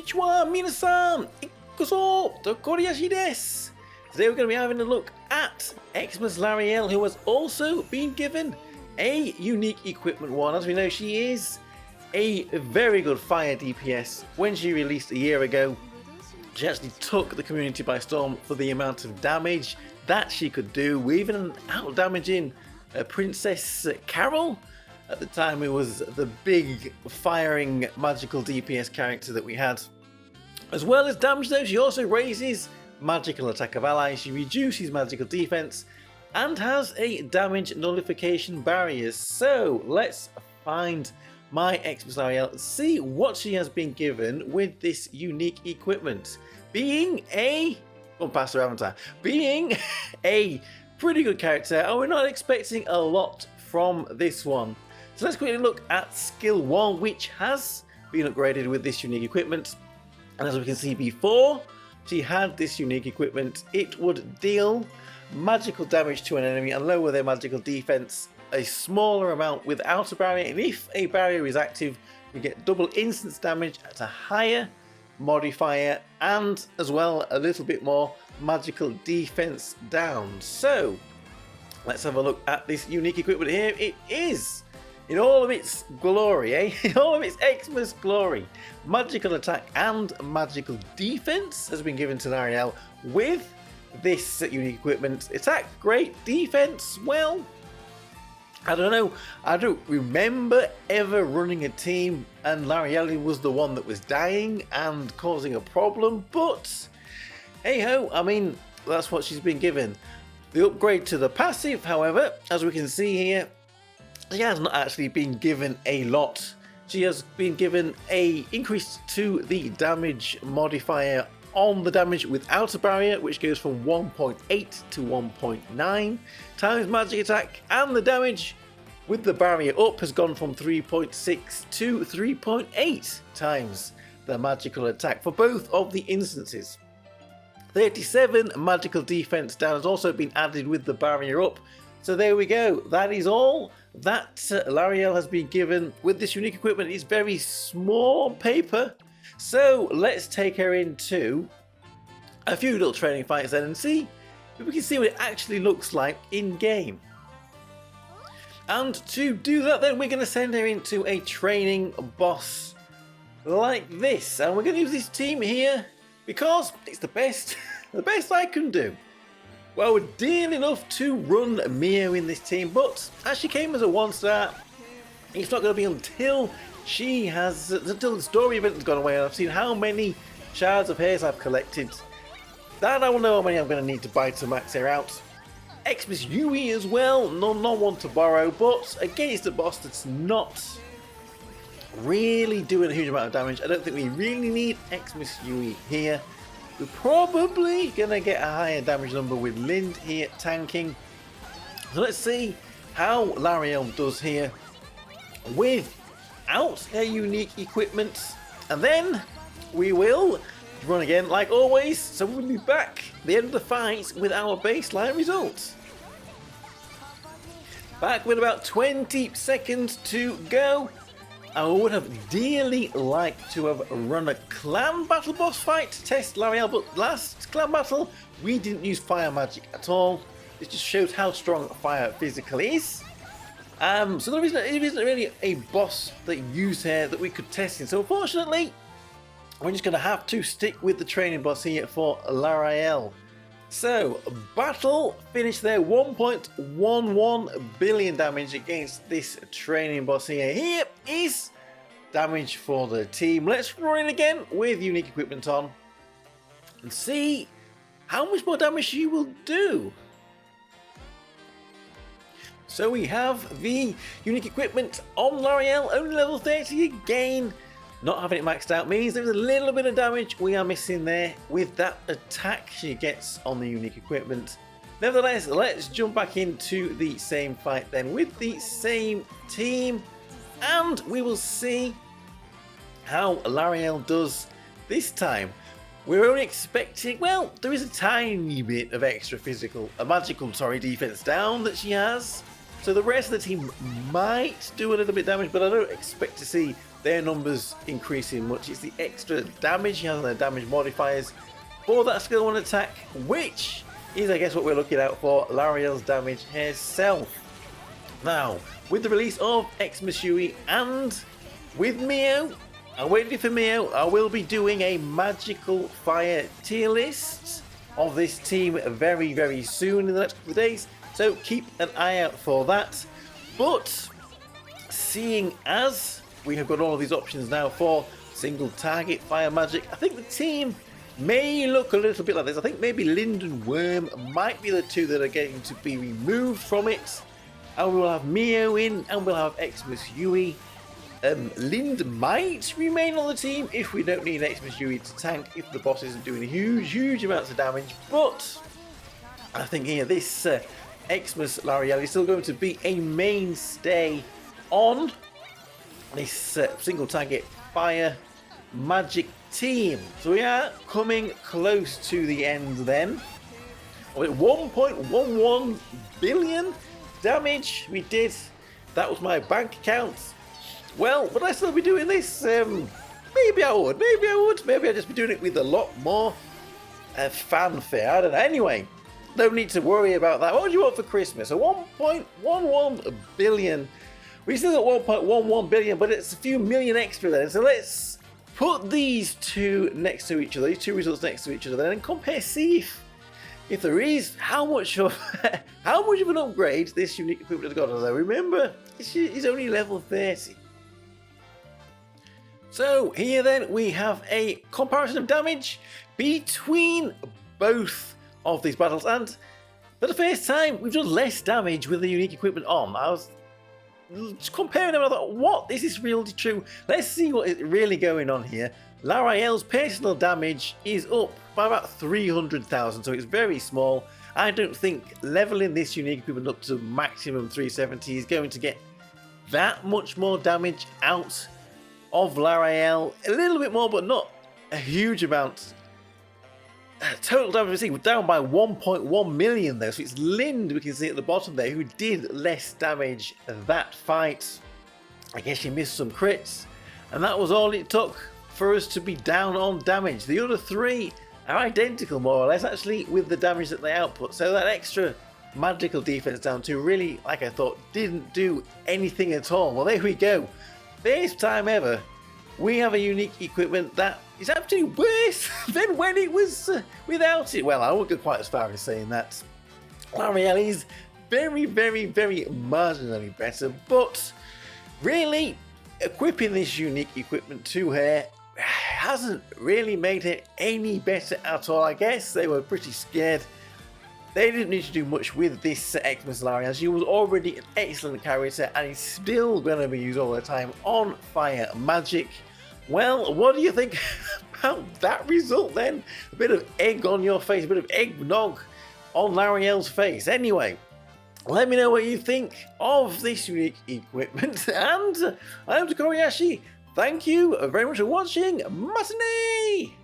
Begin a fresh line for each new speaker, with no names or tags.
Konnichiwa, minasan! Ikuzo, Tokkuri Yashi desu! Today we're going to be having a look at Xmas Lyrael, who has also been given a unique equipment one. As we know, she is a very good fire DPS. When she released a year ago, she actually took the community by storm for the amount of damage that she could do, even out-damaging Princess Carol. At the time, it was the big firing magical DPS character that we had. As well as damage though, she also raises magical attack of allies, she reduces magical defense, and has a damage nullification barrier. So let's find my Xmas Lyrael, see what she has been given with this unique equipment. Being a being a pretty good character, and we're not expecting a lot from this one. So let's quickly look at skill 1, which has been upgraded with this unique equipment. And as we can see, before she had this unique equipment, it would deal magical damage to an enemy and lower their magical defense a smaller amount without a barrier. And if a barrier is active, you get double instance damage at a higher modifier, and as well a little bit more magical defense down. So let's have a look at this unique equipment here. It is in all of its glory, in all of its Xmas glory. Magical attack and magical defense has been given to Lyrael with this unique equipment. Attack, great. Defense, well, I don't know. I don't remember ever running a team and Lyrael was the one that was dying and causing a problem, but hey ho, I mean, that's what she's been given. The upgrade to the passive, however, as we can see here, she has not actually been given a lot. She has been given a increase to the damage modifier on the damage without a barrier, which goes from 1.8 to 1.9 times magic attack, and the damage with the barrier up has gone from 3.6 to 3.8 times the magical attack for both of the instances. 37 magical defense down has also been added with the barrier up. So there we go. That is all that Lyrael has been given with this unique equipment. It's very small paper. So let's take her into a few little training fights then and see if we can see what it actually looks like in game. And to do that then, we're going to send her into a training boss like this. And we're going to use this team here because it's the best, the best I can do. Well, we're dear enough to run Mio in this team, but as she came as a 1-star, it's not going to be until until the story event has gone away and I've seen how many shards of hairs I've collected that I will know how many I'm going to need to buy to max her out. Xmas UE as well, not one to borrow, but against a boss that's not really doing a huge amount of damage. I don't think we really need Xmas UE here. We're probably going to get a higher damage number with Lind here tanking. So let's see how Lyrael does here without her unique equipment. And then we will run again like always. So we'll be back at the end of the fight with our baseline results. Back with about 20 seconds to go. I would have dearly liked to have run a clan battle boss fight to test Lyrael, but last clan battle we didn't use fire magic at all. It just shows how strong fire physically is. So there isn't really a boss that used her that we could test in. So unfortunately, we're just going to have to stick with the training boss here for Lyrael. So battle finished there, 1.11 billion damage against this training boss here. Here is damage for the team. Let's run it again with unique equipment on and see how much more damage she will do. So we have the unique equipment on Lyrael, only level 30 again. Not having it maxed out means there's a little bit of damage we are missing there with that attack she gets on the unique equipment. Nevertheless, let's jump back into the same fight then with the same team, and we will see how Lyrael does this time. We're only expecting, well, there is a tiny bit of extra magical defense down that she has. So the rest of the team might do a little bit of damage, but I don't expect to see their numbers increasing much. It's the extra damage he has on their damage modifiers for that skill 1 attack, which is, I guess, what we're looking out for, Lyrael's damage herself. Now, with the release of Xmas UE and with Mio, I'm waiting for Mio, I will be doing a magical fire tier list of this team very, very soon in the next couple of days, so keep an eye out for that. But seeing as we have got all of these options now for single target fire magic, I think the team may look a little bit like this. I think maybe Lind and Worm might be the two that are going to be removed from it, and we will have Mio in, and we'll have Xmas UE. Lind might remain on the team if we don't need Xmas UE to tank, if the boss isn't doing huge amounts of damage. But I think here this Xmas Lyrael is still going to be a mainstay on this single target fire magic team. So we are coming close to the end then. With 1.11 billion damage we did. That was my bank account. Well, would I still be doing this? Maybe I would. Maybe I'd just be doing it with a lot more fanfare. I don't know. Anyway, no need to worry about that. What do you want for Christmas? A 1.11 billion. We still got 1.11 billion, but it's a few million extra then. So let's put these two next to each other, these two results next to each other, then, and compare. See if there is how much of an upgrade this unique equipment has got. Although remember, it's only level 30. So here then we have a comparison of damage between both of these battles, and for the first time we've done less damage with the unique equipment on. I was just comparing them and I thought, what? Is this really true? Let's see what is really going on here. Lyrael's personal damage is up by about 300,000, so it's very small. I don't think leveling this unique equipment up to maximum 370 is going to get that much more damage out of Lyrael. A little bit more, but not a huge amount. Total damage received, we're down by 1.1 million though, so it's Lind, we can see at the bottom there, who did less damage that fight. I guess she missed some crits, and that was all it took for us to be down on damage. The other three are identical more or less, actually, with the damage that they output, so that extra magical defense down to really, like I thought, didn't do anything at all. Well, there we go. First time ever we have a unique equipment that is actually worse than when it was without it. Well, I won't go quite as far as saying that. Lyrael is very marginally better, but really equipping this unique equipment to her hasn't really made it any better at all. I guess they were pretty scared. They didn't need to do much with this Xmas Lyrael. She was already an excellent character and is still going to be used all the time on fire magic. Well, what do you think about that result then? A bit of egg on your face, a bit of eggnog on Lyrael's face. Anyway, let me know what you think of this unique equipment. And I'm Tokkuri Yashi. Thank you very much for watching. Matinee!